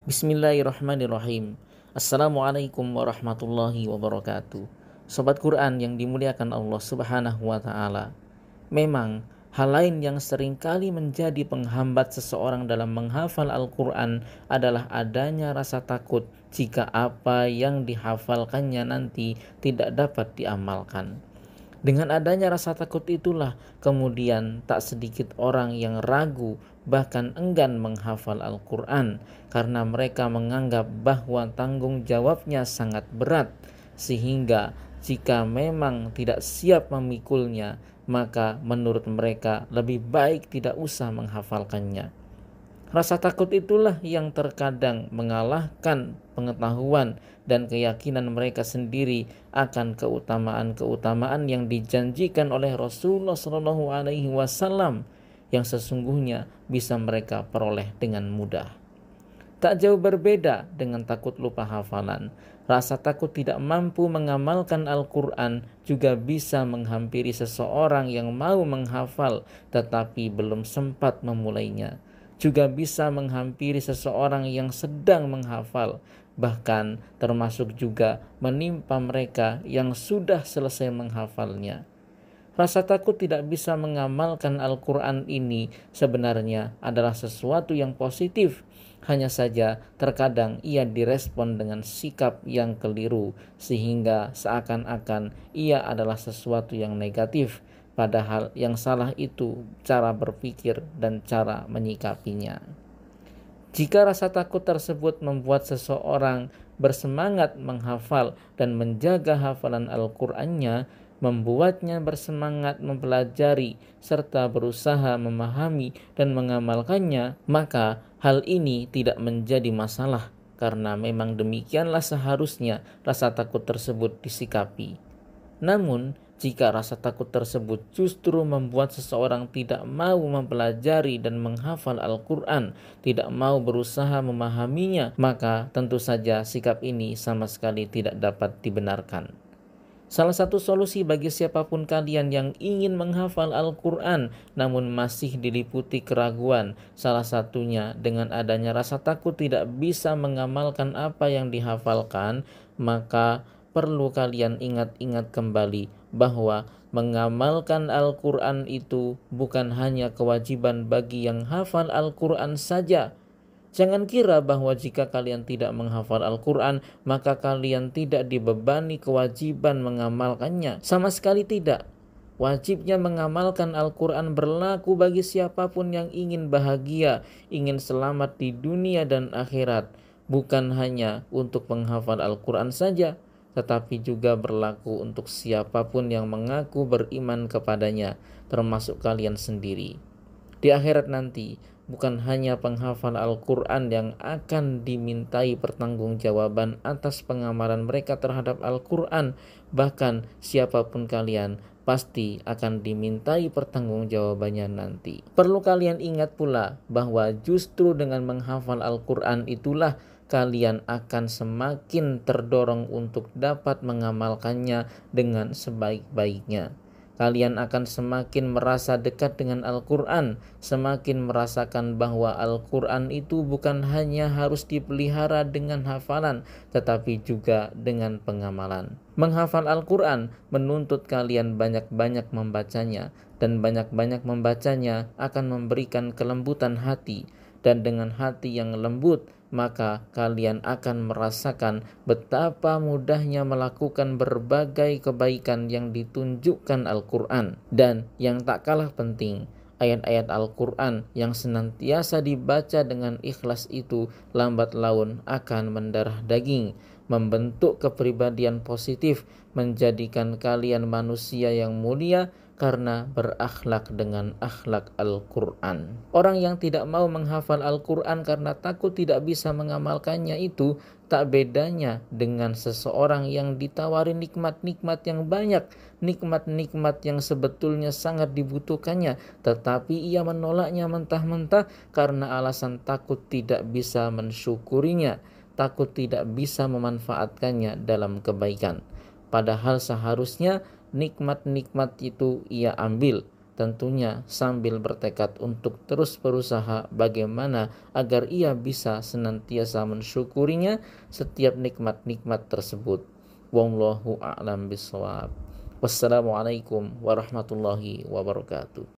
Bismillahirrahmanirrahim. Assalamualaikum warahmatullahi wabarakatuh. Sobat Quran yang dimuliakan Allah Subhanahu wa Ta'ala, memang hal lain yang seringkali menjadi penghambat seseorang dalam menghafal Al-Quran adalah adanya rasa takut jika apa yang dihafalkannya nanti tidak dapat diamalkan. Dengan adanya rasa takut itulah kemudian tak sedikit orang yang ragu bahkan enggan menghafal Al-Quran karena mereka menganggap bahwa tanggung jawabnya sangat berat, sehingga jika memang tidak siap memikulnya maka menurut mereka lebih baik tidak usah menghafalkannya. Rasa takut itulah yang terkadang mengalahkan pengetahuan dan keyakinan mereka sendiri akan keutamaan-keutamaan yang dijanjikan oleh Rasulullah SAW yang sesungguhnya bisa mereka peroleh dengan mudah. Tak jauh berbeda dengan takut lupa hafalan. Rasa takut tidak mampu mengamalkan Al-Quran juga bisa menghampiri seseorang yang mau menghafal tetapi belum sempat memulainya. Juga bisa menghampiri seseorang yang sedang menghafal, bahkan termasuk juga menimpa mereka yang sudah selesai menghafalnya. Rasa takut tidak bisa mengamalkan Al-Quran ini sebenarnya adalah sesuatu yang positif. Hanya saja terkadang ia direspon dengan sikap yang keliru sehingga seakan-akan ia adalah sesuatu yang negatif. Padahal yang salah itu cara berpikir dan cara menyikapinya. Jika rasa takut tersebut membuat seseorang bersemangat menghafal dan menjaga hafalan Al-Qur'annya, membuatnya bersemangat mempelajari serta berusaha memahami dan mengamalkannya, maka hal ini tidak menjadi masalah karena memang demikianlah seharusnya rasa takut tersebut disikapi. Namun, jika rasa takut tersebut justru membuat seseorang tidak mau mempelajari dan menghafal Al-Quran, tidak mau berusaha memahaminya, maka tentu saja sikap ini sama sekali tidak dapat dibenarkan. Salah satu solusi bagi siapapun kalian yang ingin menghafal Al-Quran namun masih diliputi keraguan, salah satunya dengan adanya rasa takut tidak bisa mengamalkan apa yang dihafalkan, maka perlu kalian ingat-ingat kembali bahwa mengamalkan Al-Quran itu bukan hanya kewajiban bagi yang hafal Al-Quran saja. Jangan kira bahwa jika kalian tidak menghafal Al-Quran, maka kalian tidak dibebani kewajiban mengamalkannya. Sama sekali tidak. Wajibnya mengamalkan Al-Quran berlaku bagi siapapun yang ingin bahagia, ingin selamat di dunia dan akhirat. Bukan hanya untuk menghafal Al-Quran saja, tetapi juga berlaku untuk siapapun yang mengaku beriman kepadanya, termasuk kalian sendiri. Di akhirat nanti, bukan hanya penghafal Al-Quran yang akan dimintai pertanggungjawaban atas pengamalan mereka terhadap Al-Quran, bahkan siapapun kalian pasti akan dimintai pertanggungjawabannya nanti. Perlu kalian ingat pula bahwa justru dengan menghafal Al-Quran itulah kalian akan semakin terdorong untuk dapat mengamalkannya dengan sebaik-baiknya. Kalian akan semakin merasa dekat dengan Al-Quran, semakin merasakan bahwa Al-Quran itu bukan hanya harus dipelihara dengan hafalan, tetapi juga dengan pengamalan. Menghafal Al-Quran menuntut kalian banyak-banyak membacanya, dan banyak-banyak membacanya akan memberikan kelembutan hati, dan dengan hati yang lembut, maka kalian akan merasakan betapa mudahnya melakukan berbagai kebaikan yang ditunjukkan Al-Quran. Dan yang tak kalah penting, ayat-ayat Al-Quran yang senantiasa dibaca dengan ikhlas itu lambat laun akan mendarah daging, membentuk kepribadian positif, menjadikan kalian manusia yang mulia karena berakhlak dengan akhlak Al-Quran. Orang yang tidak mau menghafal Al-Quran karena takut tidak bisa mengamalkannya itu tak bedanya dengan seseorang yang ditawari nikmat-nikmat yang banyak, nikmat-nikmat yang sebetulnya sangat dibutuhkannya, tetapi ia menolaknya mentah-mentah karena alasan takut tidak bisa mensyukurinya, takut tidak bisa memanfaatkannya dalam kebaikan. Padahal seharusnya nikmat-nikmat itu ia ambil, tentunya sambil bertekad untuk terus berusaha bagaimana agar ia bisa senantiasa mensyukurinya setiap nikmat-nikmat tersebut. Wallahu a'lam bishawab. Wassalamualaikum warahmatullahi wabarakatuh.